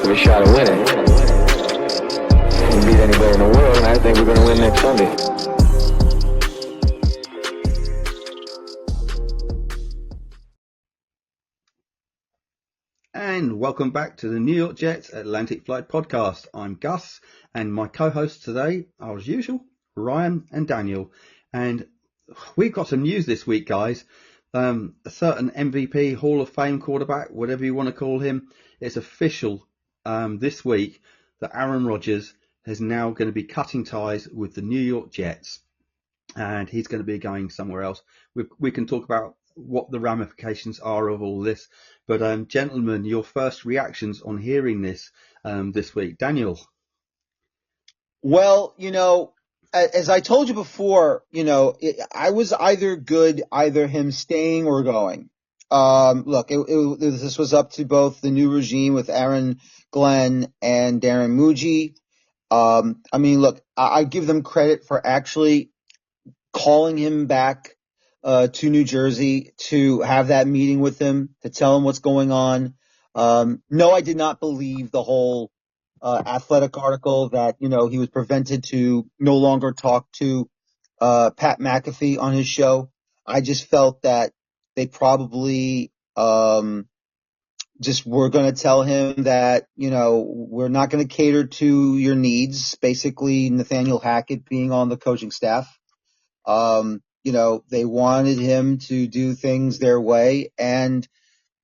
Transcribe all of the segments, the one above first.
of a shot of winning. We can beat anybody in the world, and I think we're going to win next Sunday. And welcome back to the New York Jets Atlantic Flight Podcast. I'm Gus, and my co-hosts today are, as usual, Ryan and Daniel. And we've got some news this week, guys. A certain MVP, Hall of Fame quarterback, whatever you want to call him, it's official this week that Aaron Rodgers is now going to be cutting ties with the New York Jets, and he's going to be going somewhere else. We can talk about what the ramifications are of all this. But gentlemen, your first reactions on hearing this week. Daniel. Well, as I told you before, I was either him staying or going. Look, this was up to both the new regime with Aaron Glenn and Darren Muji. Look, I give them credit for actually calling him back to New Jersey to have that meeting with him, to tell him what's going on. No, I did not believe the whole Athletic article that, he was prevented to no longer talk to Pat McAfee on his show. I just felt that they probably just were going to tell him that, we're not going to cater to your needs, basically Nathaniel Hackett being on the coaching staff. They wanted him to do things their way, and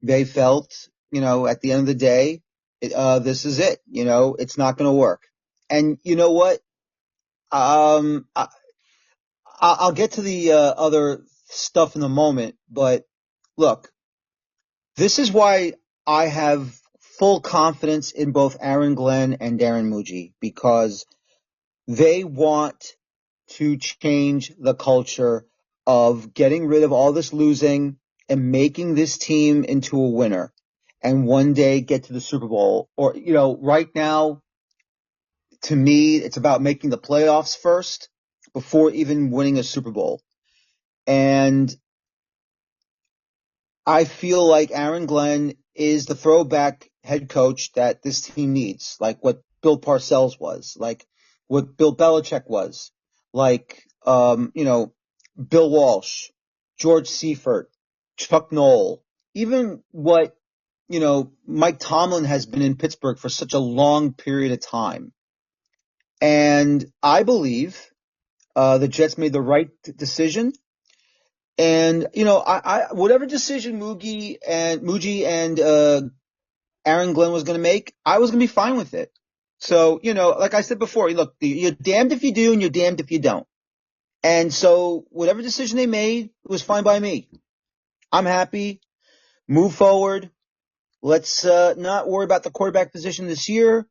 they felt, at the end of the day, this is it. It's not going to work. And you know what? I'll get to the other stuff in a moment, but look, this is why I have full confidence in both Aaron Glenn and Darren Muji, because they want to change the culture of getting rid of all this losing and making this team into a winner and one day get to the Super Bowl. Or, right now, to me, it's about making the playoffs first before even winning a Super Bowl. And I feel like Aaron Glenn is the throwback head coach that this team needs, like what Bill Parcells was, like what Bill Belichick was, like, Bill Walsh, George Seifert, Chuck Noll, even what, Mike Tomlin has been in Pittsburgh for such a long period of time. And I believe the Jets made the right decision. And, I whatever decision Muji and Aaron Glenn was going to make, I was going to be fine with it. So, like I said before, look, you're damned if you do and you're damned if you don't. And so whatever decision they made, it was fine by me. I'm happy. Move forward. Let's not worry about the quarterback position this year.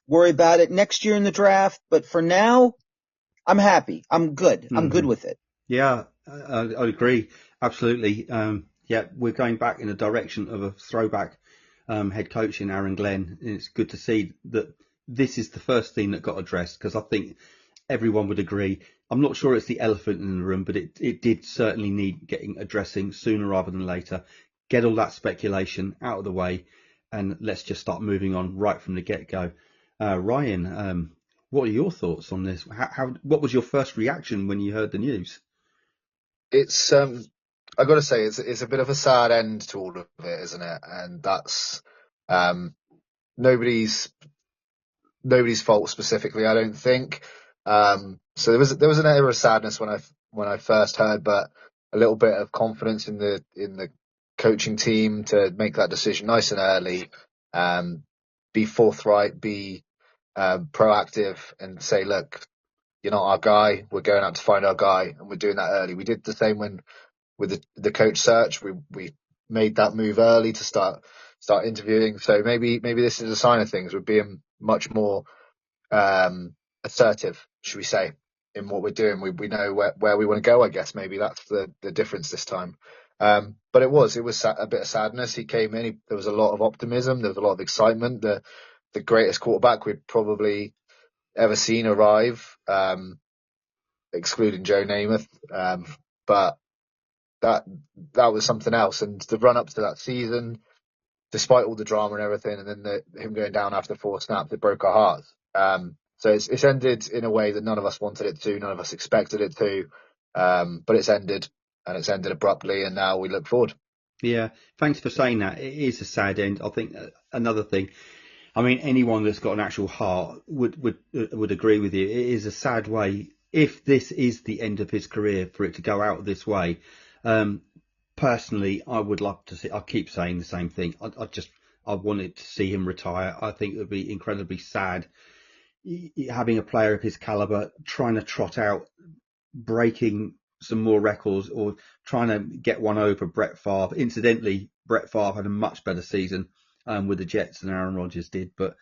Worry about it next year in the draft. But for now, I'm happy. I'm good. Mm-hmm. I'm good with it. Yeah, I agree. Absolutely. We're going back in the direction of a throwback head coach in Aaron Glenn. And it's good to see that this is the first thing that got addressed, because I think everyone would agree. I'm not sure it's the elephant in the room, but it did certainly need getting addressing sooner rather than later. Get all that speculation out of the way, and let's just start moving on right from the get-go. Ryan, what are your thoughts on this? What was your first reaction when you heard the news? It's I got to say, it's a bit of a sad end to all of it, isn't it? And that's nobody's fault specifically, I don't think. So there was an air of sadness when I first heard, but a little bit of confidence in the coaching team to make that decision nice and early, be forthright, be proactive, and say, look, you're not our guy. We're going out to find our guy, and we're doing that early. We did the same with the coach search. We made that move early to start interviewing. So maybe this is a sign of things. We're being much more assertive, should we say, in what we're doing. We know where we want to go, I guess. Maybe that's the difference this time. But it was a bit of sadness. He came in, there was a lot of optimism, there was a lot of excitement. The greatest quarterback we'd probably ever seen arrive, excluding Joe Namath. But that was something else. And the run up to that season, despite all the drama and everything, and then him going down after 4 snaps, it broke our hearts. So it's ended in a way that none of us wanted it to, none of us expected it to, but it's ended, and it's ended abruptly, and now we look forward. Yeah, thanks for saying that. It is a sad end. I think another thing. I mean, anyone that's got an actual heart would agree with you. It is a sad way if this is the end of his career for it to go out this way. Personally, I would love to see. I keep saying the same thing. I wanted to see him retire. I think it would be incredibly sad having a player of his caliber trying to trot out, breaking some more records or trying to get one over Brett Favre. Incidentally, Brett Favre had a much better season with the Jets than Aaron Rodgers did, but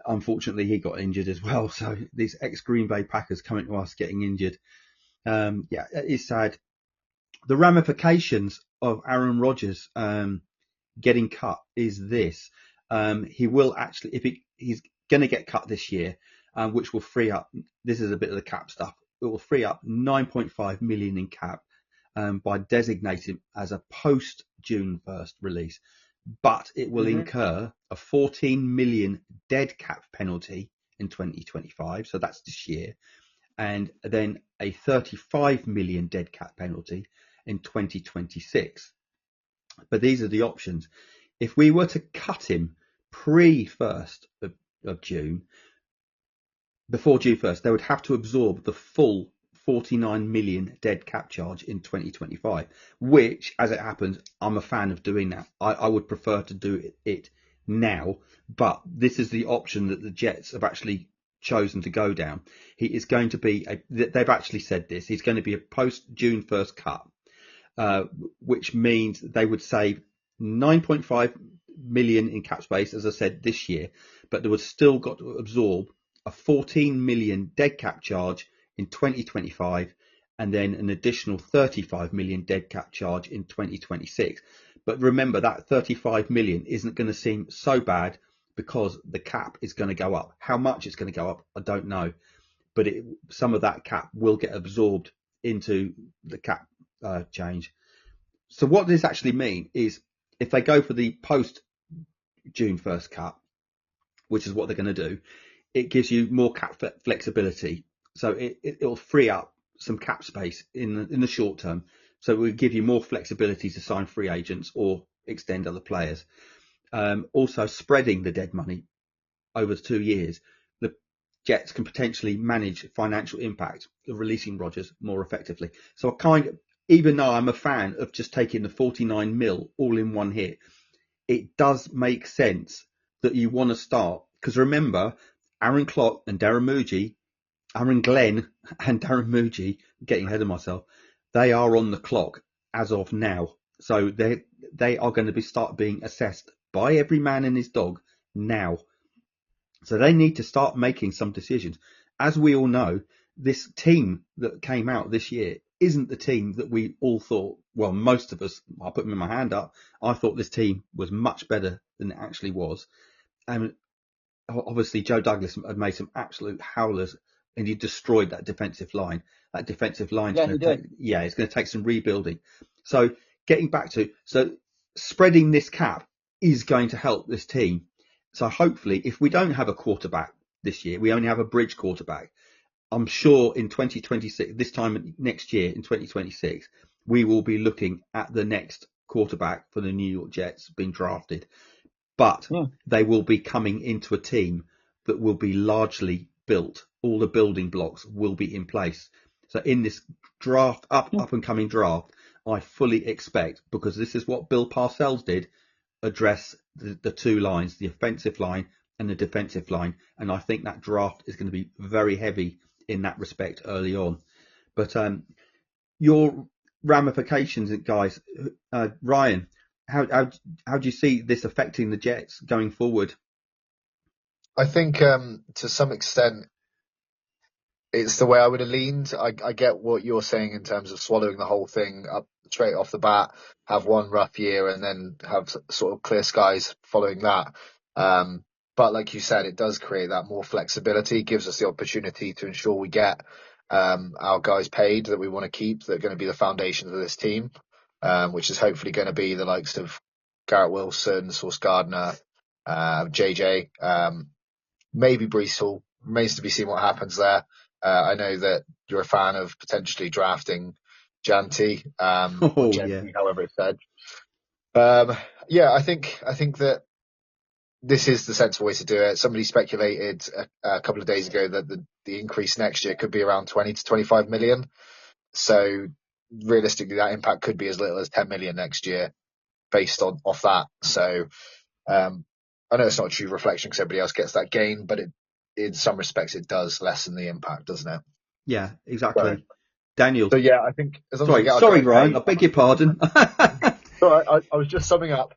unfortunately he got injured as well. So these ex-Green Bay Packers coming to us getting injured. Yeah, it is sad. The ramifications of Aaron Rodgers getting cut is this. He will actually, he's going to get cut this year, which will free up, this is a bit of the cap stuff, it will free up 9.5 million in cap by designating as a post June 1st release. But it will incur a 14 million dead cap penalty in 2025. So that's this year. And then a 35 million dead cap penalty in 2026. But these are the options. If we were to cut him pre-1st of June, before June 1st, they would have to absorb the full 49 million dead cap charge in 2025, which, as it happens, I'm a fan of doing that. I would prefer to do it now, but this is the option that the Jets have actually chosen to go down. He is going to be, they've actually said this, he's going to be a post June 1st cut, which means they would save 9.5 million in cap space, as I said, this year, but they would still got to absorb a 14 million dead cap charge in 2025 and then an additional 35 million dead cap charge in 2026. But remember that 35 million isn't going to seem so bad because the cap is going to go up. How much it's going to go up, I don't know, but some of that cap will get absorbed into the cap change. So what this actually mean is if they go for the post June 1st cut, which is what they're going to do, it gives you more cap flexibility. So it'll free up some cap space in the short term. So it will give you more flexibility to sign free agents or extend other players. Also spreading the dead money over 2 years. The Jets can potentially manage financial impact of releasing Rodgers more effectively. So even though I'm a fan of just taking the 49 mil all in one hit, it does make sense that you want to start. Because remember, Aaron Glenn and Darren Muji, getting ahead of myself, they are on the clock as of now. So they are going to start being assessed by every man and his dog now. So they need to start making some decisions. As we all know, this team that came out this year isn't the team that we all thought. Well, most of us, I'll put my hand up, I thought this team was much better than it actually was. And obviously Joe Douglas had made some absolute howlers and he destroyed that defensive line. That defensive line, it's going to take some rebuilding. So getting back to, spreading this cap is going to help this team. So hopefully if we don't have a quarterback this year, we only have a bridge quarterback. I'm sure in 2026, this time next year in 2026, we will be looking at the next quarterback for the New York Jets being drafted. But they will be coming into a team that will be largely built. All the building blocks will be in place. So in this draft, up and coming draft, I fully expect, because this is what Bill Parcells did, address the two lines, the offensive line and the defensive line. And I think that draft is going to be very heavy in that respect early on. But your ramifications, guys, Ryan, how do you see this affecting the Jets going forward? I think to some extent it's the way I would have leaned. I get what you're saying in terms of swallowing the whole thing up straight off the bat, have one rough year and then have sort of clear skies following that. But like you said, it does create that more flexibility, gives us the opportunity to ensure we get our guys paid that we want to keep, that are going to be the foundations of this team, which is hopefully going to be the likes of Garrett Wilson, Sauce Gardner, JJ, maybe Brees Hall. Remains to be seen what happens there. I know that you're a fan of potentially drafting Janty, or Oh yeah. Genty, however it's said. I think that this is the sensible way to do it. Somebody speculated a couple of days ago that the increase next year could be around 20 to 25 million. So realistically, that impact could be as little as 10 million next year based off that. So I know it's not a true reflection because everybody else gets that gain, but in some respects it does lessen the impact, doesn't it? Yeah, So, exactly. Daniel, so yeah, I think as long as we get our sorry, guys Ryan, paid, I beg your pardon. I was just summing up.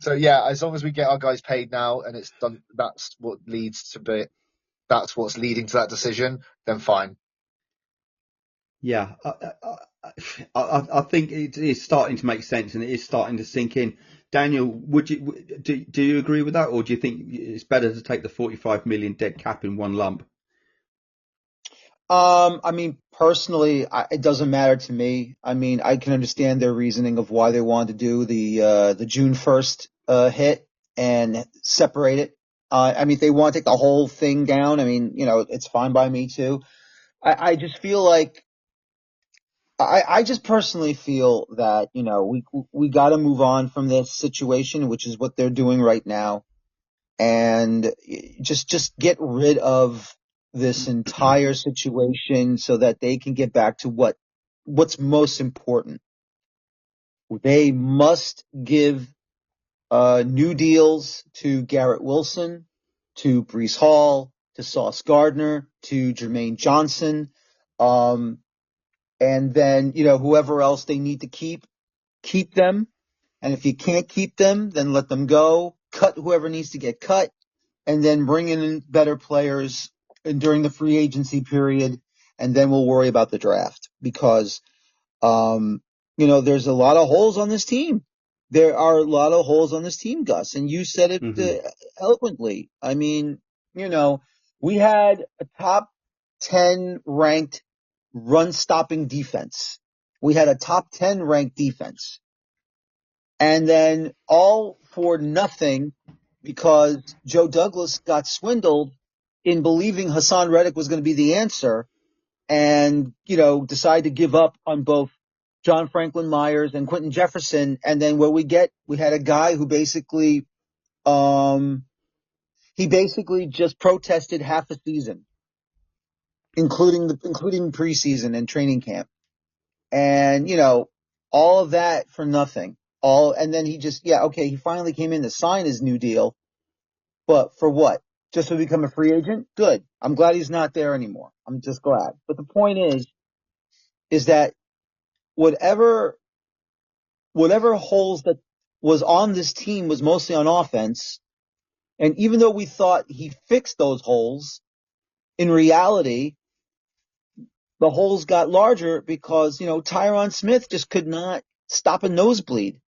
So yeah, as long as we get our guys paid now and it's done, that's what's leading to that decision, then fine. Yeah, I think it is starting to make sense and it is starting to sink in. Daniel, do you agree with that, or do you think it's better to take the 45 million dead cap in one lump? I mean, personally, it doesn't matter to me. I mean, I can understand their reasoning of why they wanted to do the June 1st hit and separate it. I mean, if they want to take the whole thing down, I mean, it's fine by me too. I just feel like I just personally feel that, we got to move on from this situation, which is what they're doing right now, and just get rid of this entire situation so that they can get back to what's most important. They must give new deals to Garrett Wilson, to Brees Hall, to Sauce Gardner, to Jermaine Johnson, and then whoever else they need to keep them. And if you can't keep them, then let them go. Cut whoever needs to get cut, and then bring in better players during the free agency period, and then we'll worry about the draft because, there's a lot of holes on this team. There are a lot of holes on this team, Gus, and you said it Hmm. eloquently. I mean, we had a top 10 ranked run stopping defense. We had a top 10 ranked defense. And then all for nothing because Joe Douglas got swindled in believing Hassan Reddick was going to be the answer and, decided to give up on both John Franklin Myers and Quentin Jefferson. And then what we had a guy who basically, he basically just protested half a season, including preseason and training camp. And, all of that for nothing. And then he finally came in to sign his new deal. But for what? Just to become a free agent? Good. I'm glad he's not there anymore. I'm just glad. But the point is that whatever holes that was on this team was mostly on offense. And even though we thought he fixed those holes, in reality, the holes got larger because, Tyron Smith just could not stop a nosebleed.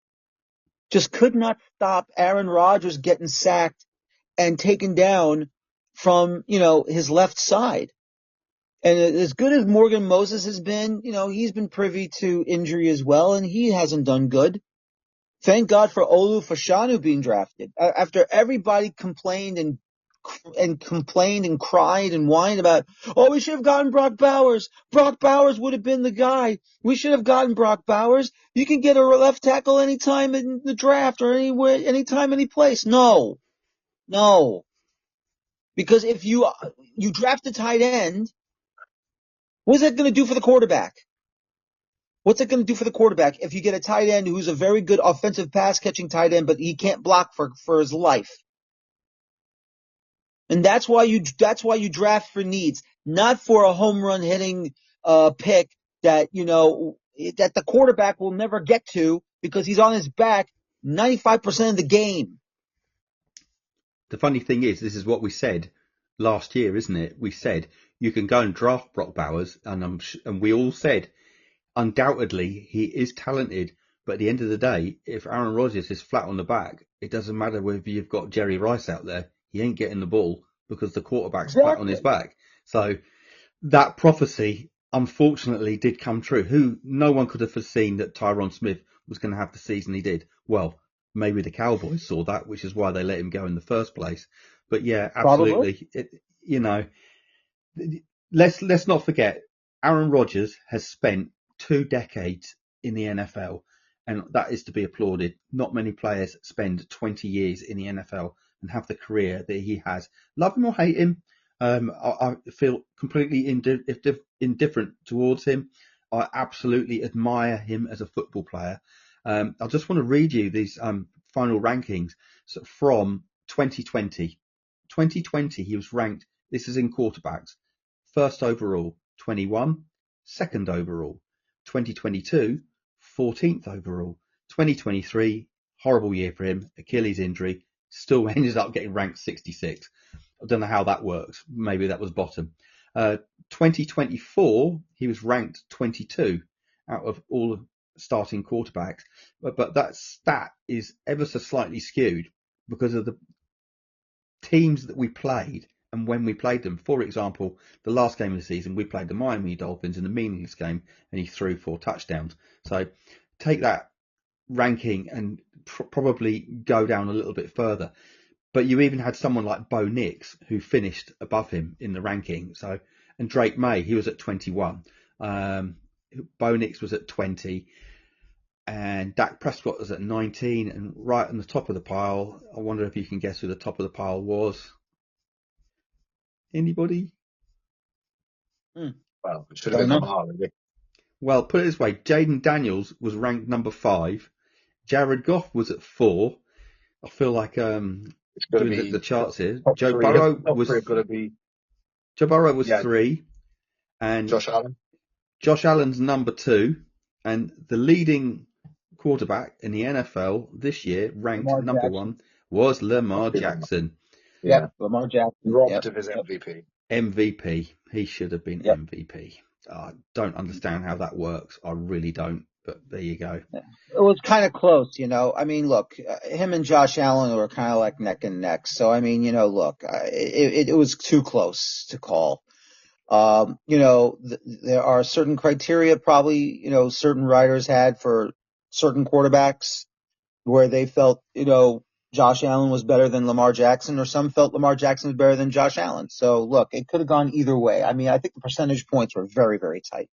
Just could not stop Aaron Rodgers getting sacked and taken down from, his left side. And as good as Morgan Moses has been, he's been privy to injury as well, and he hasn't done good. Thank God for Olu Fashanu being drafted. After everybody complained and cried and whined about, oh, we should have gotten Brock Bowers. Brock Bowers would have been the guy. We should have gotten Brock Bowers. You can get a left tackle anytime in the draft or anywhere, anytime, any place. No. Because if you draft a tight end, what's that going to do for the quarterback? What's it going to do for the quarterback if you get a tight end who's a very good offensive pass catching tight end, but he can't block for his life? And that's why you draft for needs, not for a home run hitting pick that that the quarterback will never get to because he's on his back 95% of the game. The funny thing is, this is what we said last year, isn't it? We said you can go and draft Brock Bowers, and we all said undoubtedly he is talented. But at the end of the day, if Aaron Rodgers is flat on the back, it doesn't matter whether you've got Jerry Rice out there. He ain't getting the ball because the quarterback's flat on his back. So that prophecy, unfortunately, did come true. No one could have foreseen that Tyron Smith was going to have the season he did. Well, maybe the Cowboys saw that, which is why they let him go in the first place. But yeah, Probably. absolutely. Let's not forget, Aaron Rodgers has spent 2 decades in the NFL, and that is to be applauded. Not many players spend 20 years in the NFL and have the career that he has. Love him or hate him, I feel completely indifferent towards him. I absolutely admire him as a football player. I just want to read you these final rankings from 2020. 2020, he was ranked, this is in quarterbacks, first overall, 21, second overall, 2022, 14th overall, 2023, horrible year for him, Achilles injury, still ended up getting ranked 66. I don't know how that works. Maybe that was bottom. 2024, he was ranked 22 out of all starting quarterbacks. But that stat is ever so slightly skewed because of the teams that we played and when we played them. For example, the last game of the season, we played the Miami Dolphins in a meaningless game and he threw 4 touchdowns. So take that ranking and probably go down a little bit further. But you even had someone like Bo Nix who finished above him in the ranking. So, and Drake May, he was at 21. Bo Nix was at 20. And Dak Prescott was at 19. And right on the top of the pile, I wonder if you can guess who the top of the pile was. Anybody? Well, it should have been Lamar, really. Well, put it this way, Jaden Daniels was ranked number 5. Jared Goff was at 4. I feel like doing the charts here. Joe Burrow was 3, and Josh Allen's number 2, and the leading quarterback in the NFL this year, ranked number 1, was Lamar Jackson. Yeah, Lamar Jackson. Robbed of his MVP. MVP. He should have been MVP. I don't understand how that works. I really don't. But there you go. It was kind of close, I mean, look, him and Josh Allen were kind of like neck and neck. So, I mean, look, it was too close to call. There are certain criteria probably, certain writers had for certain quarterbacks where they felt, Josh Allen was better than Lamar Jackson, or some felt Lamar Jackson was better than Josh Allen. So, look, it could have gone either way. I mean, I think the percentage points were very, very tight.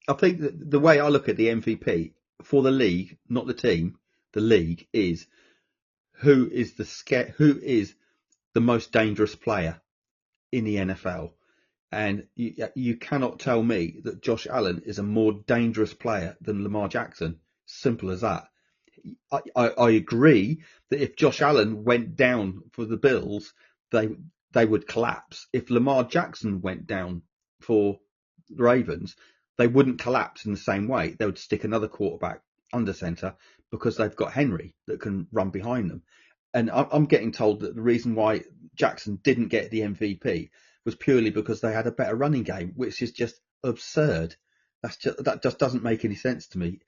I think that the way I look at the MVP for the league, not the team, the league is who is the most dangerous player in the NFL. And you cannot tell me that Josh Allen is a more dangerous player than Lamar Jackson. Simple as that. I agree that if Josh Allen went down for the Bills, they would collapse. If Lamar Jackson went down for the Ravens, they wouldn't collapse in the same way. They would stick another quarterback under center because they've got Henry that can run behind them. And I'm getting told that the reason why Jackson didn't get the MVP was purely because they had a better running game, which is just absurd. That just doesn't make any sense to me.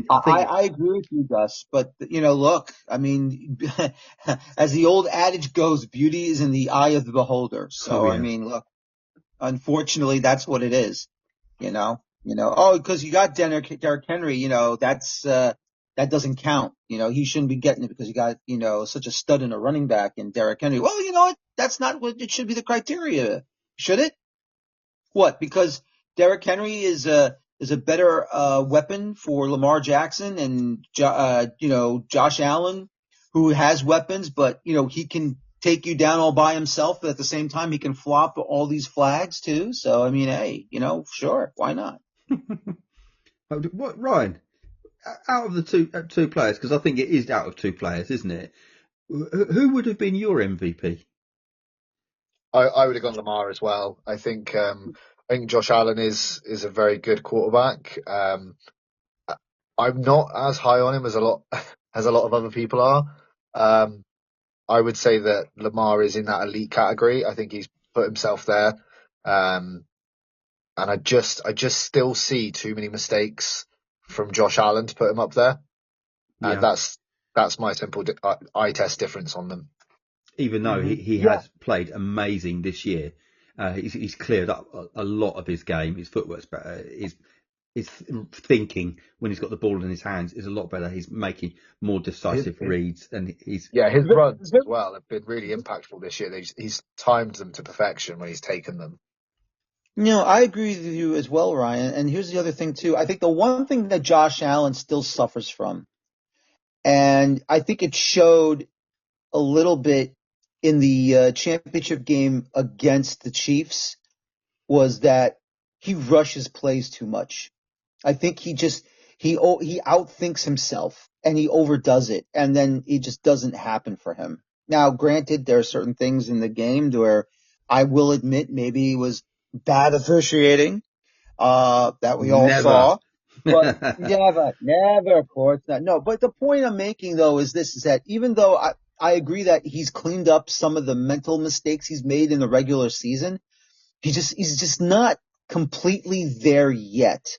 I agree with you, Gus. But, look, I mean, as the old adage goes, beauty is in the eye of the beholder. So, I mean, look, unfortunately, that's what it is, because you got Derrick Henry, that doesn't count. He shouldn't be getting it because you got, such a stud in a running back in Derrick Henry. Well, what? That's not what it should be the criteria. Should it? What? Because Derrick Henry is a better weapon for Lamar Jackson and Josh Allen, who has weapons, but he can take you down all by himself. But at the same time, he can flop all these flags too. So I mean, hey, sure, why not? What, Ryan? Out of the two players, because I think it is out of 2 players, isn't it? Who would have been your MVP? I would have gone Lamar as well. I think Josh Allen is a very good quarterback. I'm not as high on him as a lot of other people are. I would say that Lamar is in that elite category. I think he's put himself there. And I just still see too many mistakes from Josh Allen to put him up there. Yeah. And that's my simple eye test difference on them. Even though he has played amazing this year, he's cleared up a lot of his game. His footwork's better. thinking when he's got the ball in his hands is a lot better. He's making more decisive reads, and his runs as well have been really impactful this year. He's timed them to perfection when he's taken them. I agree with you as well, Ryan. And here's the other thing too. I think the one thing that Josh Allen still suffers from, and I think it showed a little bit in the championship game against the Chiefs, was that he rushes plays too much. I think he outthinks himself and he overdoes it, and then it just doesn't happen for him. Now, granted, there are certain things in the game where I will admit maybe it was bad officiating that we all saw. But never, of course not. No, but the point I'm making though is this: is that even though I agree that he's cleaned up some of the mental mistakes he's made in the regular season, he's just not completely there yet.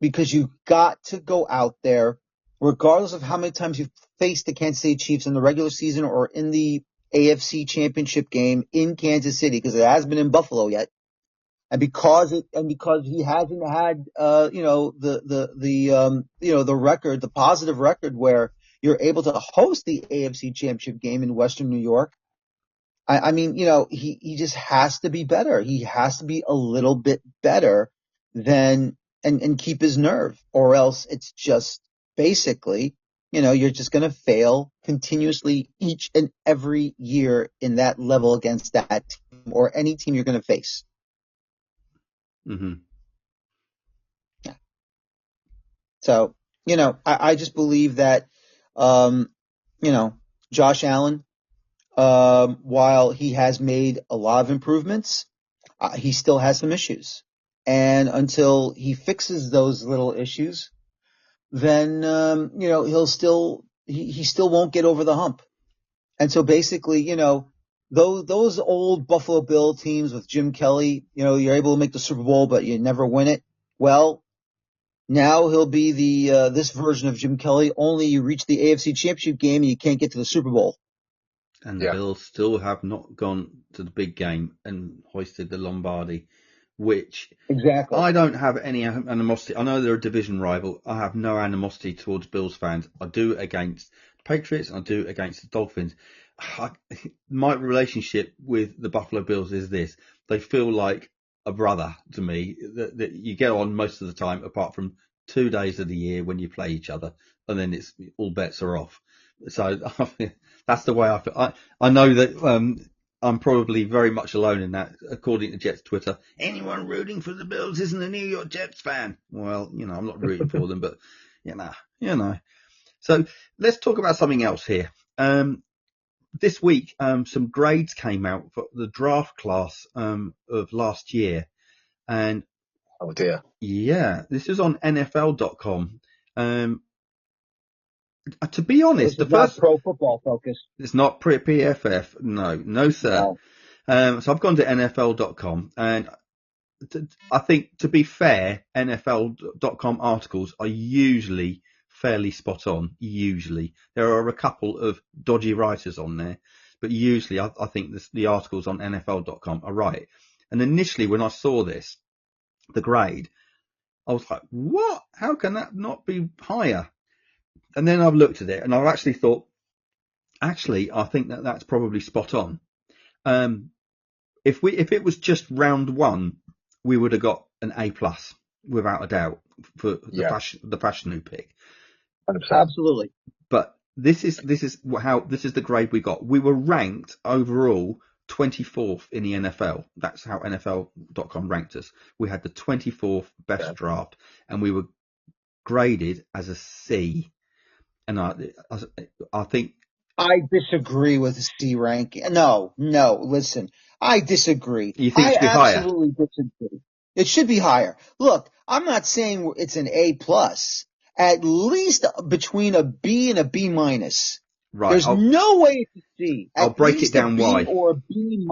Because you got to go out there, regardless of how many times you've faced the Kansas City Chiefs in the regular season or in the AFC Championship game in Kansas City, because it hasn't been in Buffalo yet, and because he hasn't had the record, the positive record where you're able to host the AFC Championship game in Western New York. I mean, he just has to be better. He has to be a little bit better than and keep his nerve, or else it's just basically, you're just going to fail continuously each and every year in that level against that team or any team you're going to face. Mm-hmm. Yeah. So, I just believe that, Josh Allen, while he has made a lot of improvements, he still has some issues. And until he fixes those little issues, then, he still won't get over the hump. And so basically, those old Buffalo Bill teams with Jim Kelly, you're able to make the Super Bowl, but you never win it. Well, now he'll be this version of Jim Kelly, only you reach the AFC Championship game and you can't get to the Super Bowl. And the Bills still have not gone to the big game and hoisted the Lombardi, which exactly I don't have any animosity. I know they're a division rival. I have no animosity towards Bills fans. I do against the Patriots and I do against the Dolphins. My relationship with the Buffalo Bills is this. They feel like a brother to me that you get on most of the time, apart from 2 days of the year when you play each other, and then it's all bets are off. So that's the way I feel. I know that I'm probably very much alone in that, according to Jets Twitter. Anyone rooting for the Bills isn't a New York Jets fan. Well, I'm not rooting for them, but So let's talk about something else here. This week, some grades came out for the draft class of last year, and oh dear, yeah, this is on NFL.com. To be honest, the first Pro Football Focus. It's not PFF. No, sir. No. So I've gone to NFL.com, and I think, to be fair, NFL.com articles are usually fairly spot on. Usually, there are a couple of dodgy writers on there, but usually I think the articles on NFL.com are right. And initially, when I saw this, the grade, I was like, "What? How can that not be higher?" And then I've looked at it, and I've actually thought, I think that's probably spot on. If it was just round one, we would have got an A+ without a doubt for the Fashanu pick. 100%. Absolutely. But this is the grade we got. We were ranked overall 24th in the NFL. That's how NFL.com ranked us. We had the 24th best draft, and we were graded as a C. And I think I disagree with the C ranking. No, listen, I disagree. You think it should be higher? I absolutely disagree. It should be higher. Look, I'm not saying it's an A+. At least between a B and a B-. Right. There's no way it's a C. I'll break it down why. Or a B-.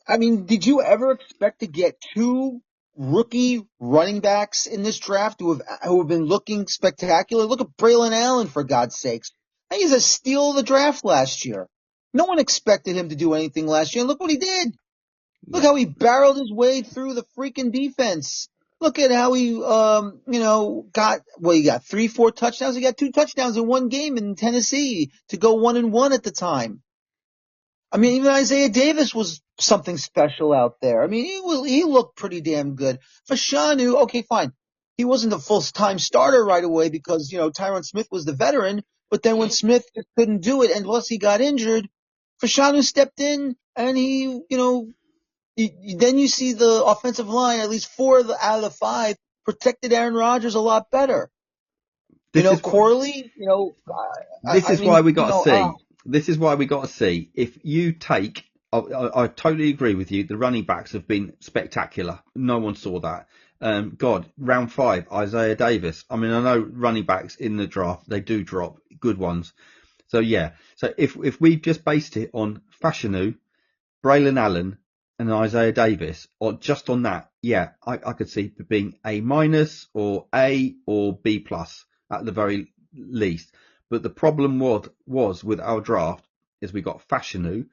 I mean, did you ever expect to get two rookie running backs in this draft who have been looking spectacular? Look at Braylon Allen, for God's sakes. He's a steal of the draft last year. No one expected him to do anything last year. Look what he did. Look how he barreled his way through the freaking defense. Look at how he, he got 3-4 touchdowns. He got 2 touchdowns in one game in Tennessee to go 1-1 at the time. I mean, even Isaiah Davis was something special out there. I mean, he looked pretty damn good. Fashanu, okay, fine. He wasn't a full-time starter right away because, Tyron Smith was the veteran. But then when Smith just couldn't do it, and plus he got injured, Fashanu stepped in, and then you see the offensive line, at least 4 out of the 5, protected Aaron Rodgers a lot better. Corley, This is why we got to see. This is why we got to see. If you take, I totally agree with you. The running backs have been spectacular. No one saw that. Round 5, Isaiah Davis. I mean, I know running backs in the draft, they do drop good ones. So yeah. So if we just based it on Fashanu, Braylon Allen, and Isaiah Davis, or just on that, yeah, I could see it being A- or A or B+ at the very least. But the problem was with our draft is we got Fashanu,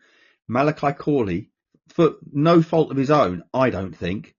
Malachi Corley, for no fault of his own, I don't think.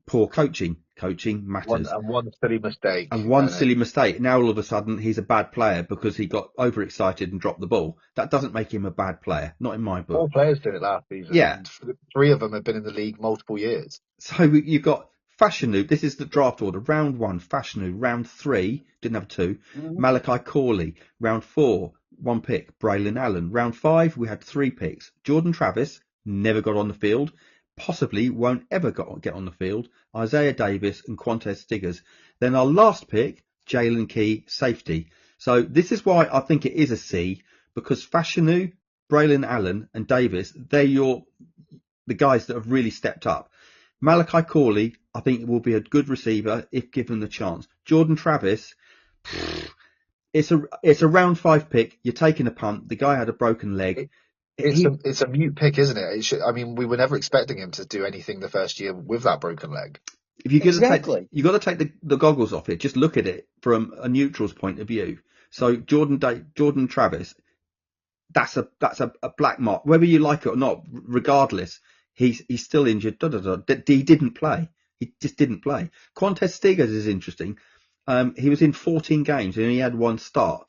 Poor coaching. Coaching matters. One silly mistake. Silly mistake. Now all of a sudden he's a bad player because he got overexcited and dropped the ball. That doesn't make him a bad player. Not in my book. 4 players did it last season. Yeah. And 3 of them have been in the league multiple years. So you've got Fashanu. This is the draft order. Round 1, Fashanu. Round 3, didn't have 2. Mm-hmm. Malachi Corley. Round 4, 1 pick. Braylon Allen. Round 5, we had 3 picks. Jordan Travis never got on the field. Possibly won't ever get on the field. Isaiah Davis and Quantez Stiggers. Then our last pick, Jalen Key, safety. So this is why I think it is a C, because Fashanu, Braylon Allen and Davis, they're the guys that have really stepped up. Malachi Corley, I think will be a good receiver if given the chance. Jordan Travis, it's a round 5 pick. You're taking a punt. The guy had a broken leg. It's a mute pick, isn't it? We were never expecting him to do anything the first year with that broken leg. If you've got to take the goggles off it, just look at it from a neutral's point of view. So Jordan Travis, that's a black mark, whether you like it or not. Regardless, he's still injured. He didn't play. He just didn't play. Quantez Stiggers is interesting. He was in 14 games and he had 1 start.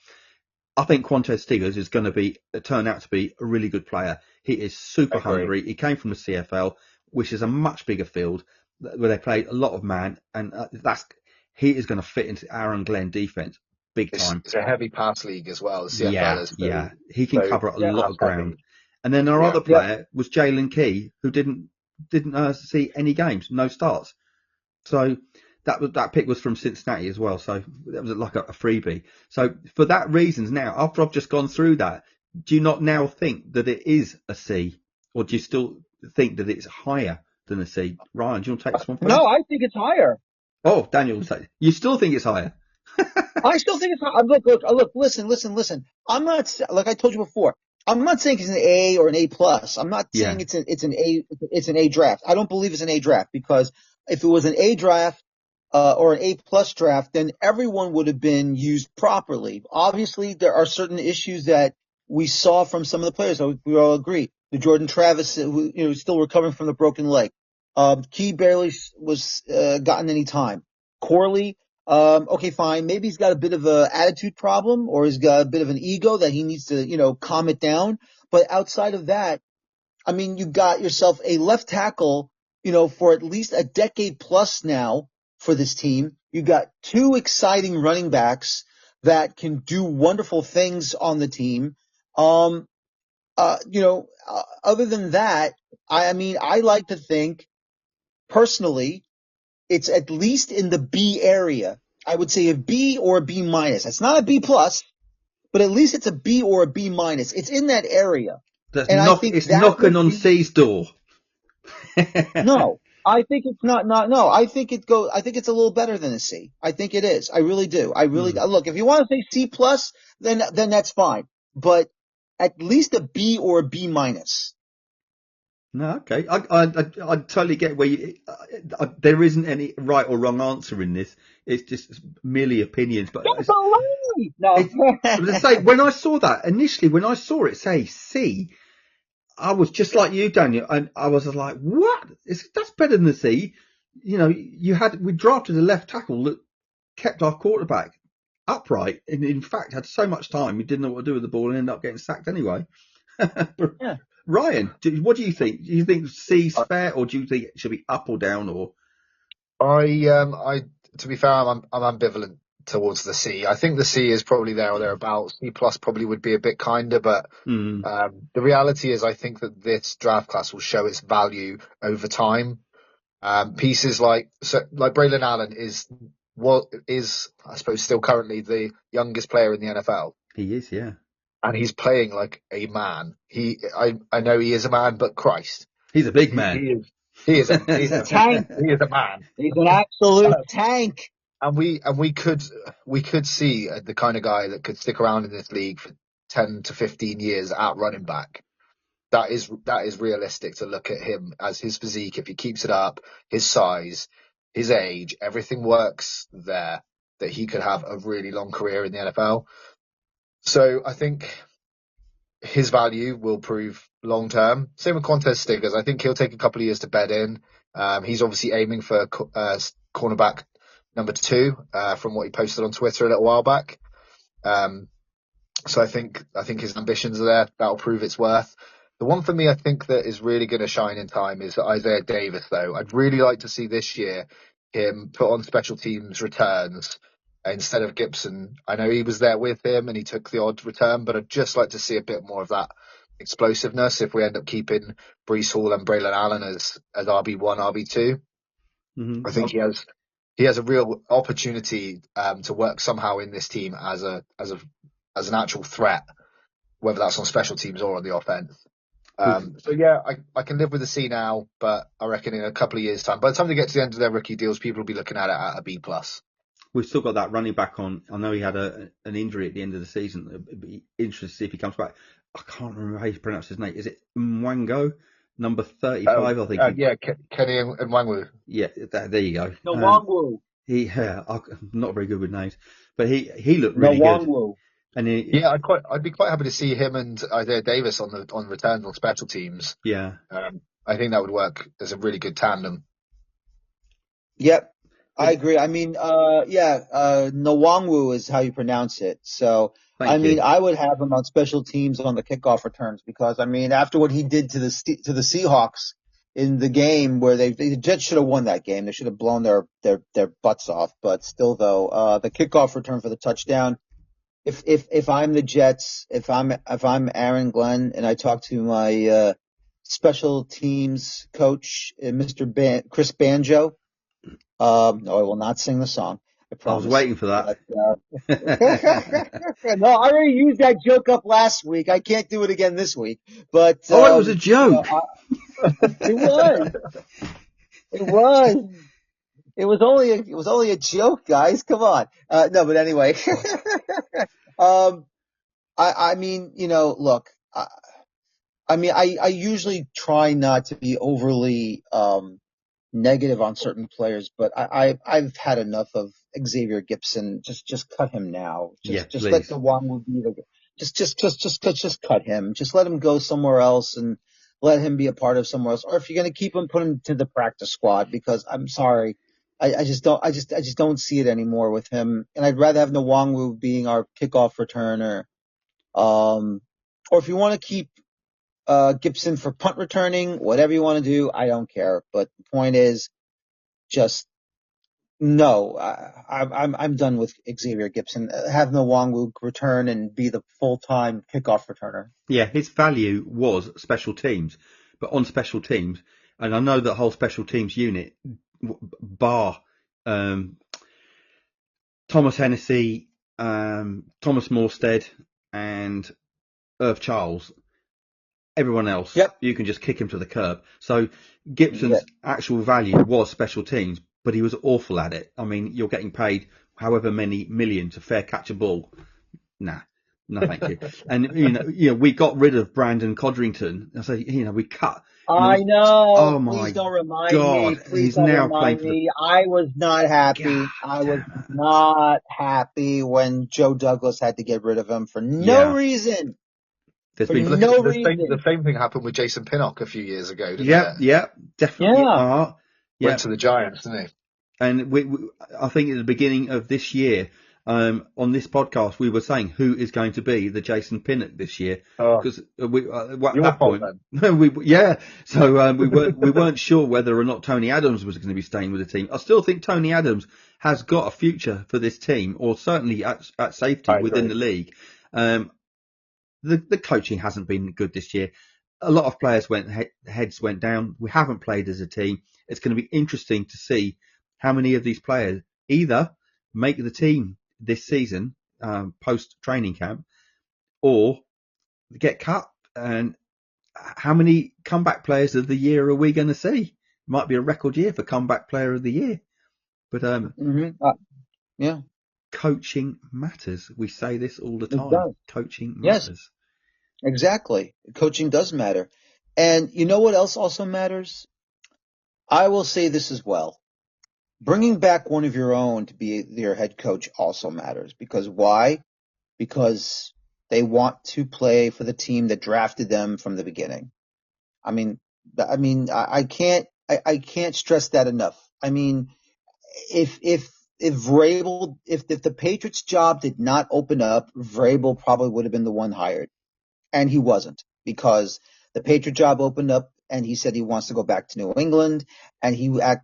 I think Quantez Stiggers is going to turn out to be a really good player. He is super hungry. He came from the CFL, which is a much bigger field where they play a lot of man, and he is going to fit into Aaron Glenn defense big time. It's a heavy pass league as well. The CFL yeah. He can cover a lot of ground. And then our other player was Jalen Key, who didn't see any games, no starts. So that pick was from Cincinnati as well, so that was like a freebie. So for that reasons, now after I've just gone through that, do you not now think that it is a C, or do you still think that it's higher than a C? Ryan, do you want to take this one? No, I think it's higher. Oh, Daniel, you still think it's higher? I still think it's higher. Look, listen. I'm not, like I told you before, I'm not saying it's an A or an A+. I'm not saying it's an A draft. I don't believe it's an A draft, because if it was an A draft, or an A+ draft, then everyone would have been used properly. Obviously, there are certain issues that we saw from some of the players. We all agree. The Jordan Travis, who is still recovering from the broken leg. Key barely was gotten any time. Corley, okay, fine. Maybe he's got a bit of an attitude problem, or he's got a bit of an ego that he needs to, calm it down. But outside of that, I mean, you got yourself a left tackle, for at least a decade plus now. For this team, you got 2 exciting running backs that can do wonderful things on the team. Other than that, I like to think personally, it's at least in the B area. I would say a B or a B-. It's not a B+, but at least it's a B or a B-. It's in that area. It's knocking on C's door. No. I think it's not. No, I think it's a little better than a C. I think it is. I really do. Look, if you want to say C+, then that's fine. But at least a B or a B-. No, okay. I totally get where there isn't any right or wrong answer in this. It's just merely opinions. But when I saw that initially, when I saw it say C, I was just like you, Daniel, and I was like, what? That's better than the C. we drafted a left tackle that kept our quarterback upright, and in fact had so much time he didn't know what to do with the ball and ended up getting sacked anyway. Yeah. Ryan, what do you think? Do you think C's fair, or do you think it should be up or down? Or To be fair, I'm ambivalent towards the C. I think the C is probably there or thereabouts. C plus probably would be a bit kinder, but the reality is I think that this draft class will show its value over time. Pieces like Braylon Allen is I suppose still currently the youngest player in the NFL. He is, yeah. And he's playing like a man. I know he is a man, but Christ, he's a big man. He is a tank. He is a man. He's an absolute tank. And we could see the kind of guy that could stick around in this league for 10 to 15 years at running back. That is realistic to look at him as his physique. If he keeps it up, his size, his age, everything works there, that he could have a really long career in the NFL. So I think his value will prove long term. Same with Quantez Stiggers. I think he'll take a couple of years to bed in. He's obviously aiming for cornerback number 2 from what he posted on Twitter a little while back. So I think his ambitions are there. That'll prove its worth. The one for me I think that is really going to shine in time is Isaiah Davis, though. I'd really like to see this year him put on special teams returns instead of Gibson. I know he was there with him and he took the odd return, but I'd just like to see a bit more of that explosiveness if we end up keeping Breece Hall and Braylon Allen as RB1, RB2. Mm-hmm. I think he has a real opportunity to work somehow in this team as an actual threat, whether that's on special teams or on the offense. So yeah, I can live with a C now, but I reckon in a couple of years' time, by the time they get to the end of their rookie deals, people will be looking at it at a B plus. We've still got that running back on. I know he had an injury at the end of the season. It'd be interesting to see if he comes back. I can't remember how you pronounce his name. Is it Mwango? Number 35, I think. Kenny Nwangwu. Yeah, there you go. Nwangwu. I'm not very good with names, but he looked really good. And I'd be quite happy to see him and Isaiah Davis on returns on special teams. Yeah. I think that would work as a really good tandem. Yep. I agree. I mean, Nwangwu is how you pronounce it. So, I would have him on special teams on the kickoff returns because, after what he did to the Seahawks in the game where the Jets should have won that game. They should have blown their butts off. But still, though, the kickoff return for the touchdown, if I'm the Jets, if I'm Aaron Glenn and I talk to my special teams coach, Mr. Chris Banjo, no, I will not sing the song. I promise. I was waiting for that. No, I already used that joke up last week. I can't do it again this week. But it was a joke. It was. It was. It was only a joke, guys. Come on. No, but anyway. Look. I usually try not to be overly negative on certain players, but I've had enough of Xavier Gibson. Just cut him now. Just let the one be the. Just cut him. Just let him go somewhere else and let him be a part of somewhere else. Or if you're going to keep him, put him to the practice squad because I'm sorry. I just don't see it anymore with him. And I'd rather have Nwangwu being our kickoff returner. Or if you want to keep Gibson for punt returning, whatever you want to do, I don't care. But the point is, just no. I'm done with Xavier Gibson. Have Nwangwu return and be the full-time kickoff returner. Yeah, his value was special teams, but on special teams, and I know that whole special teams unit, bar Thomas Hennessy, Thomas Morstead, and Irv Charles. Everyone else, you can just kick him to the curb. So Gibson's actual value was special teams, but he was awful at it. I mean, you're getting paid however many million to fair catch a ball. Nah, no, thank you. And we got rid of Brandon Codrington. So we cut. I know. Oh my Please don't remind God. me. Please He's don't now remind me. I was not happy. God. I was not happy when Joe Douglas had to get rid of him for no reason. The same thing happened with Jason Pinnock a few years ago. Yeah, definitely. Yeah. Yeah. Went to the Giants, didn't he? And I think at the beginning of this year, on this podcast, we were saying who is going to be the Jason Pinnock this year, Oh, because at your that fault point, we weren't sure whether or not Tony Adams was going to be staying with the team. I still think Tony Adams has got a future for this team, or certainly at safety I within agree. the league. The coaching hasn't been good this year. A lot of players heads went down. We haven't played as a team. It's going to be interesting to see how many of these players either make the team this season, post training camp, or get cut. And how many comeback players of the year are we going to see? Might be a record year for comeback player of the year. But Yeah, coaching matters. We say this all the it time. does. Coaching Yes, matters. exactly. Coaching does matter. And you know what else also matters? I will say this as well. Bringing back one of your own to be your head coach also matters. Because why? Because they want to play for the team that drafted them from the beginning. I mean, I can't stress that enough. I mean, if the Patriots job did not open up, Vrabel probably would have been the one hired. And he wasn't, because the Patriot job opened up and he said he wants to go back to New England, and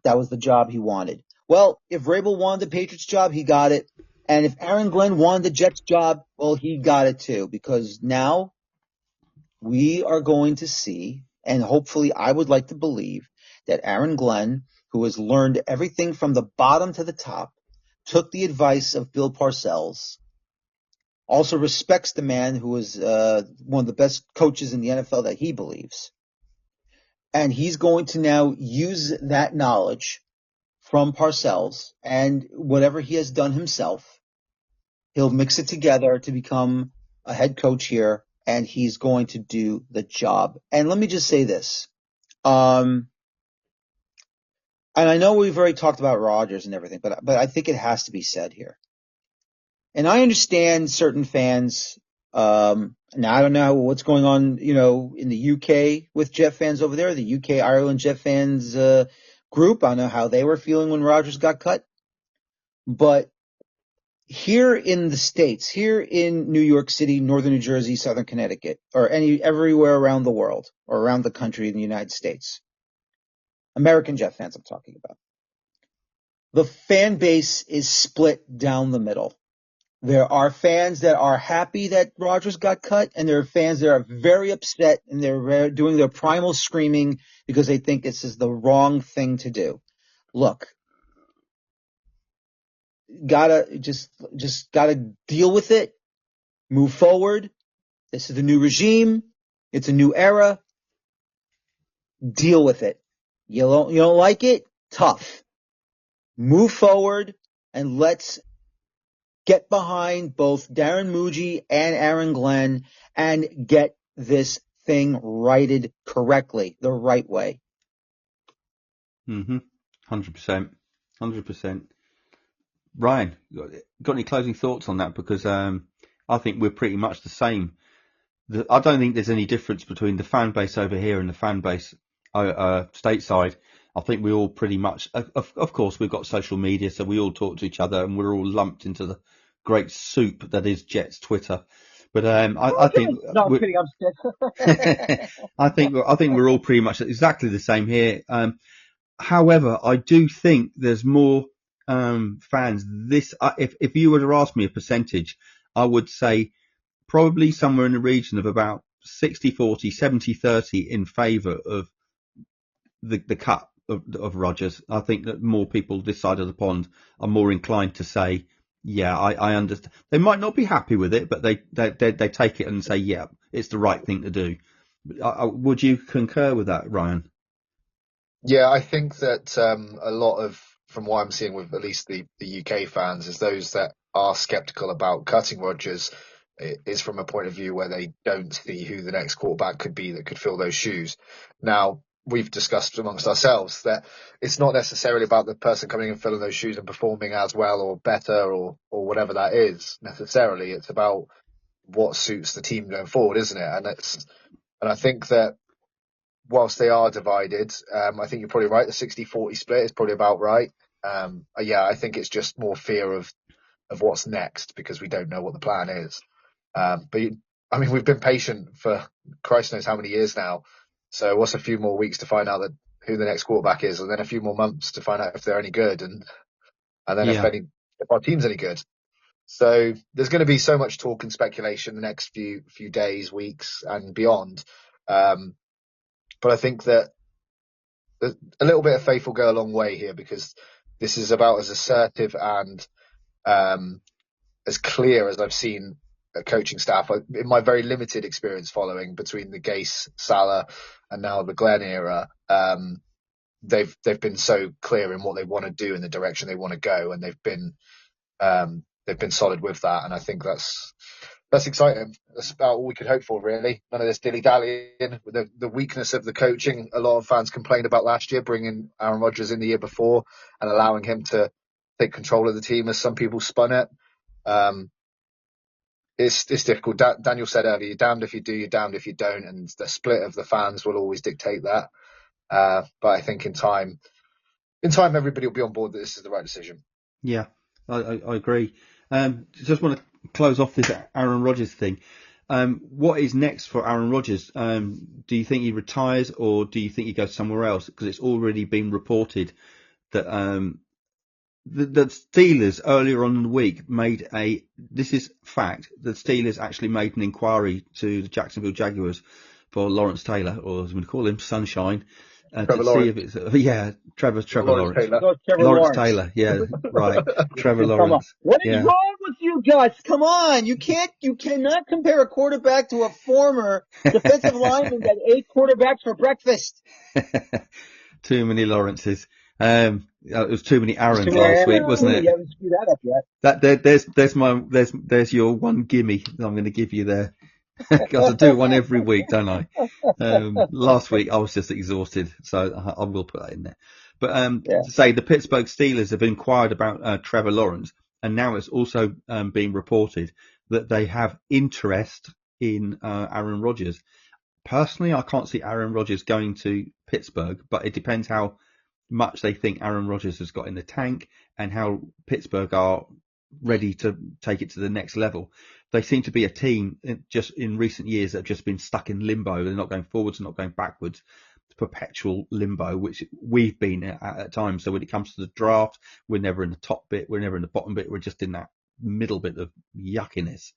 that was the job he wanted. Well, if Vrabel wanted the Patriots job, he got it. And if Aaron Glenn wanted the Jets job, well, he got it too, because now we are going to see, and hopefully I would like to believe, that Aaron Glenn, who has learned everything from the bottom to the top, took the advice of Bill Parcells, also respects the man who is one of the best coaches in the NFL that he believes. And he's going to now use that knowledge from Parcells and whatever he has done himself. He'll mix it together to become a head coach here, and he's going to do the job. And let me just say this. And I know we've already talked about Rodgers and everything, but I think it has to be said here. And I understand certain fans. Now I don't know what's going on, in the UK with Jet fans over there, the UK Ireland Jet fans group. I don't know how they were feeling when Rodgers got cut, but here in the States, here in New York City, Northern New Jersey, Southern Connecticut, or everywhere around the world or around the country in the United States, American Jet fans I'm talking about, the fan base is split down the middle. There are fans that are happy that Rodgers got cut, and there are fans that are very upset, and they're doing their primal screaming because they think this is the wrong thing to do. Look, gotta deal with it, move forward. This is the new regime. It's a new era. Deal with it. You don't like it? Tough. Move forward, and let's get behind both Darren Muji and Aaron Glenn and get this thing righted correctly, the right way. 100%. 100%. Ryan, got any closing thoughts on that? Because I think we're pretty much the same. I don't think there's any difference between the fan base over here and the fan base stateside. I think we all pretty much, of course, we've got social media, so we all talk to each other, and we're all lumped into the great soup that is Jets Twitter. But I think No, I'm kidding. I'm I think we're all pretty much exactly the same here. However, I do think there's more fans. If you were to ask me a percentage, I would say probably somewhere in the region of about 60-40, 70-30 in favour of the cut of Rodgers. I think that more people this side of the pond are more inclined to say, yeah, I understand. They might not be happy with it, but they take it and say, yeah, it's the right thing to do. Would you concur with that, Ryan? Yeah, I think that a lot of, from what I'm seeing with at least the UK fans, is those that are sceptical about cutting Rodgers is from a point of view where they don't see who the next quarterback could be that could fill those shoes. Now, we've discussed amongst ourselves that it's not necessarily about the person coming and filling those shoes and performing as well or better or whatever that is necessarily. It's about what suits the team going forward, isn't it? And I think that whilst they are divided, I think you're probably right. The 60-40 split is probably about right. I think it's just more fear of what's next because we don't know what the plan is. We've been patient for Christ knows how many years now. So what's a few more weeks to find out who the next quarterback is, and then a few more months to find out if they're any good, and then if our team's any good. So there's going to be so much talk and speculation the next few days, weeks, and beyond. But I think that a little bit of faith will go a long way here because this is about as assertive and as clear as I've seen a coaching staff in my very limited experience following between the Gase, Salah, and now the Glenn era. They've been so clear in what they want to do and the direction they want to go, and they've been solid with that. And I think that's exciting. That's about all we could hope for, really. None of this dilly-dallying. The weakness of the coaching, a lot of fans complained about last year, bringing Aaron Rodgers in the year before and allowing him to take control of the team as some people spun it. It's difficult. Daniel said earlier, you're damned if you do, you're damned if you don't. And the split of the fans will always dictate that. But I think in time, everybody will be on board that this is the right decision. Yeah, I agree. Just want to close off this Aaron Rodgers thing. What is next for Aaron Rodgers? Do you think he retires or do you think he goes somewhere else? Because it's already been reported that the Steelers earlier on in the week this is fact, the Steelers actually made an inquiry to the Jacksonville Jaguars for Lawrence Taylor, or as we call him, Sunshine. Trevor Lawrence. See if it's Trevor Lawrence. Lawrence Taylor, yeah, right. Trevor Lawrence. What is wrong with you guys? Come on, you cannot compare a quarterback to a former defensive lineman that ate quarterbacks for breakfast. Too many Lawrences. It was too many Aarons last week, wasn't it? You haven't screwed that up yet. There's your one gimme that I'm going to give you there. Because I do one every week, don't I? Last week I was just exhausted, so I will put that in there. But to say the Pittsburgh Steelers have inquired about Trevor Lawrence, and now it's also being reported that they have interest in Aaron Rodgers. Personally, I can't see Aaron Rodgers going to Pittsburgh, but it depends how much they think Aaron Rodgers has got in the tank and how Pittsburgh are ready to take it to the next level. They seem to be a team just in recent years that have just been stuck in limbo. They're not going forwards, not going backwards. It's perpetual limbo, which we've been at times. So when it comes to the draft, we're never in the top bit, we're never in the bottom bit, we're just in that middle bit of yuckiness.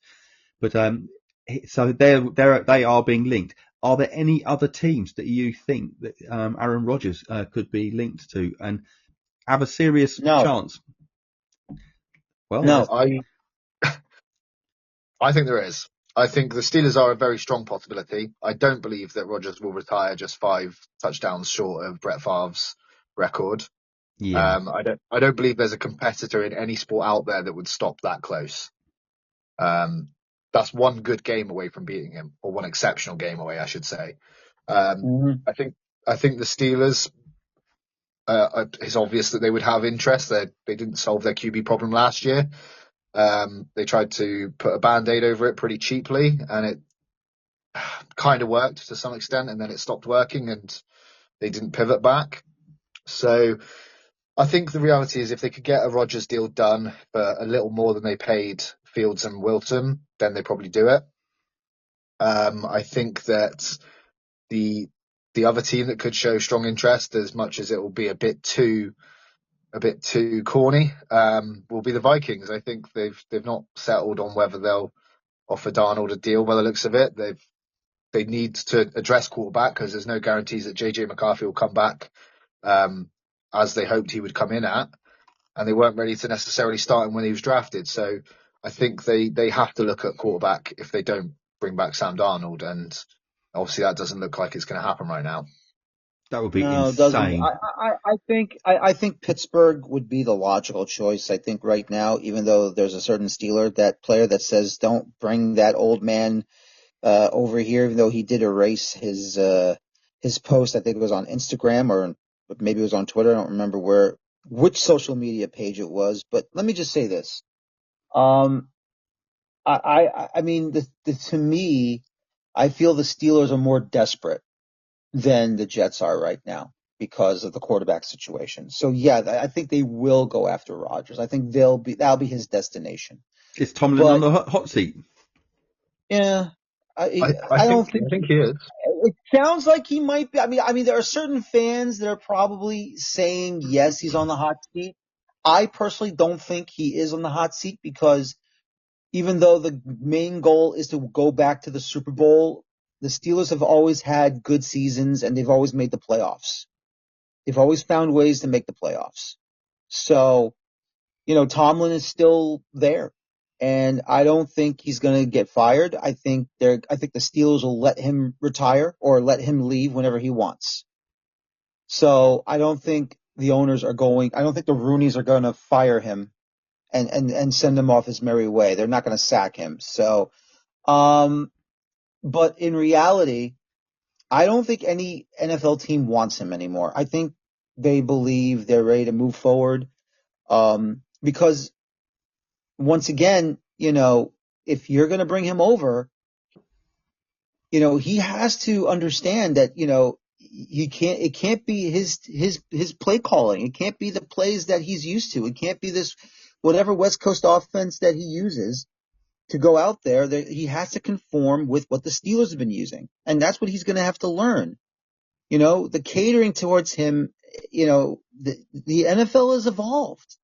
But so they are being linked. Are there any other teams that you think that Aaron Rodgers could be linked to and have a serious chance? Well, no, I think there is. I think the Steelers are a very strong possibility. I don't believe that Rodgers will retire just 5 touchdowns short of Brett Favre's record. Yeah. I don't believe there's a competitor in any sport out there that would stop that close. That's one good game away from beating him, or one exceptional game away, I should say. I think the Steelers. It's obvious that they would have interest. They didn't solve their QB problem last year. They tried to put a Band-Aid over it pretty cheaply, and it kind of worked to some extent, and then it stopped working, and they didn't pivot back. So I think the reality is if they could get a Rodgers deal done for a little more than they paid Fields and Wilson, then they probably do it. I think that the other team that could show strong interest, as much as it will be a bit too corny, will be the Vikings. I think they've not settled on whether they'll offer Darnold a deal by the looks of it. They need to address quarterback because there's no guarantees that JJ McCarthy will come back as they hoped he would come in at, and they weren't ready to necessarily start him when he was drafted. So I think they have to look at quarterback if they don't bring back Sam Darnold, and obviously that doesn't look like it's going to happen right now. That would be insane. I think Pittsburgh would be the logical choice. I think right now, even though there's a certain Steeler, that player that says don't bring that old man over here, even though he did erase his post. I think it was on Instagram or maybe it was on Twitter. I don't remember which social media page it was. But let me just say this. I mean, to me, I feel the Steelers are more desperate than the Jets are right now because of the quarterback situation. So yeah, I think they will go after Rodgers. I think that'll be his destination. Is Tomlin on But the hot seat? yeah, I I think don't think he is. it sounds like he might be. I mean, there are certain fans that are probably saying yes, he's on the hot seat. I personally don't think he is on the hot seat because even though the main goal is to go back to the Super Bowl, the Steelers have always had good seasons and they've always made the playoffs. They've always found ways to make the playoffs. So, Tomlin is still there. And I don't think he's going to get fired. I think the Steelers will let him retire or let him leave whenever he wants. So I don't think the Rooneys are going to fire him and send him off his merry way. They're not going to sack him. So, but in reality, I don't think any NFL team wants him anymore. I think they believe they're ready to move forward. Because once again, if you're going to bring him over, he has to understand that, it can't be his play calling. It can't be the plays that he's used to. It can't be this, whatever West Coast offense that he uses to go out there, that he has to conform with what the Steelers have been using. And that's what he's going to have to learn. The catering towards him, the NFL has evolved.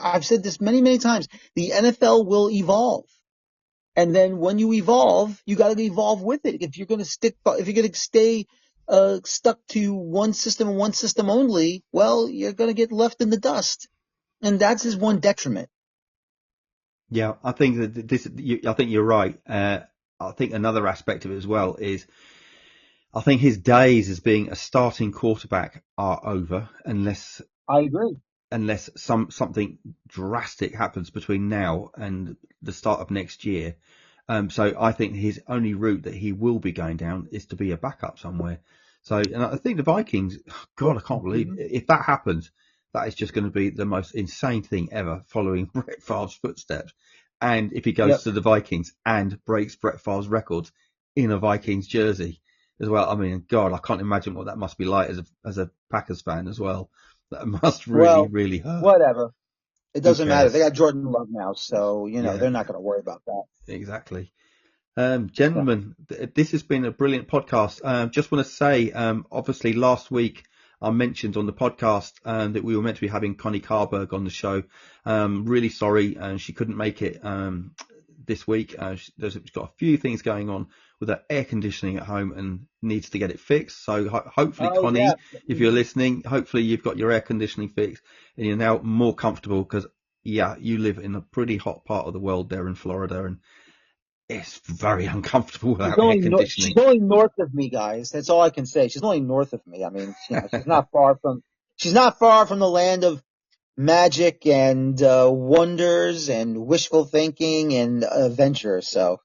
I've said this many, many times. The NFL will evolve. And then when you evolve, you got to evolve with it. If you're going to stay stuck to one system and one system only, well, you're going to get left in the dust. And that's his one detriment. Yeah, I think that I think you're right. I think another aspect of it as well is I think his days as being a starting quarterback are over unless I agree. Something drastic happens between now and the start of next year. So I think his only route that he will be going down is to be a backup somewhere. So, and I think the Vikings, God, I can't believe if that happens, that is just going to be the most insane thing ever, following Brett Favre's footsteps. And if he goes to the Vikings and breaks Brett Favre's records in a Vikings jersey as well, I mean, God, I can't imagine what that must be like as a Packers fan as well. That must really, really hurt. Whatever. It doesn't Who matter. cares? They got Jordan Love now, so Yeah. they're not going to worry about that. Exactly. Gentlemen, this has been a brilliant podcast. Just want to say, obviously last week I mentioned on the podcast that we were meant to be having Connie Carberg on the show. Really sorry, she couldn't make it this week. She's got a few things going on with her air conditioning at home and needs to get it fixed. So hopefully, Connie, if you're listening, hopefully you've got your air conditioning fixed and you're now more comfortable because, yeah, you live in a pretty hot part of the world there in Florida and it's very uncomfortable without air conditioning. She's only north of me, guys. That's all I can say. She's only north of me. I mean, she's not far from the land of magic and wonders and wishful thinking and adventure. So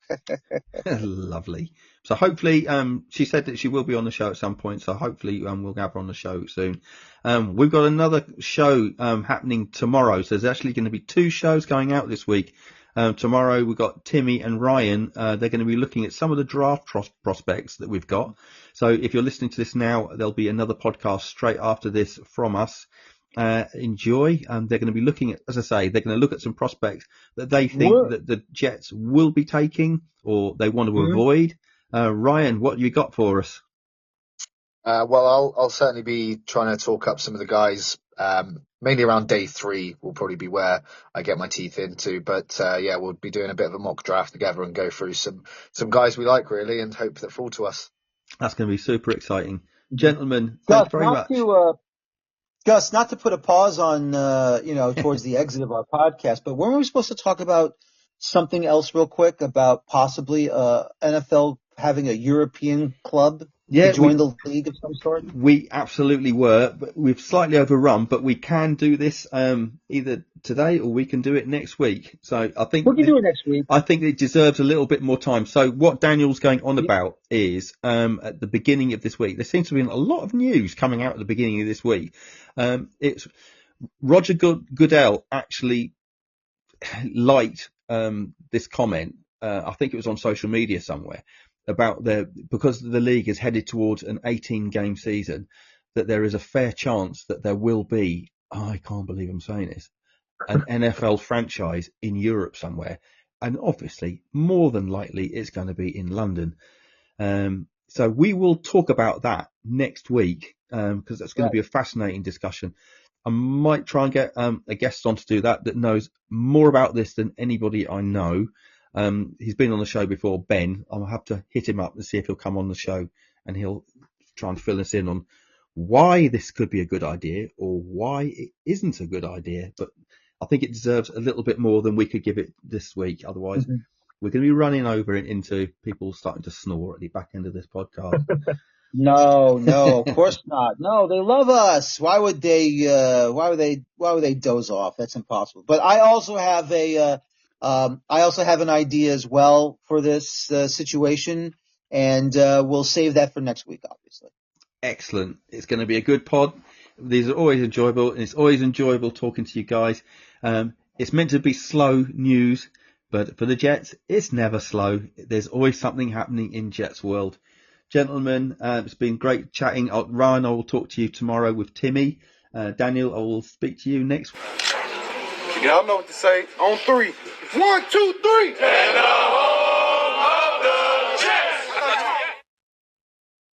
Lovely. So hopefully, she said that she will be on the show at some point. So hopefully, we'll have her on the show soon. We've got another show happening tomorrow. So there's actually going to be 2 shows going out this week. Tomorrow we've got Timmy and Ryan. They're going to be looking at some of the draft prospects that we've got. So if you're listening to this now, there'll be another podcast straight after this from us. Enjoy. They're going to be looking at, as I say, they're going to look at some prospects that they think that the Jets will be taking or they want to avoid. Ryan, what you got for us? Well, I'll certainly be trying to talk up some of the guys. Mainly around day 3 will probably be where I get my teeth into. But yeah, we'll be doing a bit of a mock draft together and go through some guys we like really and hope that fall to us. That's going to be super exciting. Gentlemen, thanks very much. Gus, not to put a pause on, towards the exit of our podcast, but weren't we supposed to talk about something else real quick about possibly NFL having a European club to join the league of some sort? We absolutely were, but we've slightly overrun, but we can do this either today or we can do it next week. So I think we can do it next week. I think it deserves a little bit more time. So what Daniel's going on about is at the beginning of this week, there seems to be a lot of news coming out at the beginning of this week. It's Roger Goodell actually liked this comment. I think it was on social media somewhere. about because the league is headed towards an 18-game season, that there is a fair chance that there will be, I can't believe I'm saying this, an NFL franchise in Europe somewhere. And obviously, more than likely, it's going to be in London. So we will talk about that next week, because that's going to be a fascinating discussion. I might try and get a guest on to do that knows more about this than anybody I know. He's been on the show before, Ben. I'll have to hit him up and see if he'll come on the show, and he'll try and fill us in on why this could be a good idea or why it isn't a good idea. But I think it deserves a little bit more than we could give it this week. Otherwise, we're going to be running over it into people starting to snore at the back end of this podcast. No, of course not. No, they love us. Why would they doze off? That's impossible. But I also have an idea as well for this situation, and we'll save that for next week, obviously. Excellent. It's going to be a good pod. These are always enjoyable, and it's always enjoyable talking to you guys. It's meant to be slow news, but for the Jets, it's never slow. There's always something happening in Jets world. Gentlemen, it's been great chatting. Ryan, I will talk to you tomorrow with Timmy. Daniel, I will speak to you next week. Y'all know what to say. On 3. 1, 2, 3.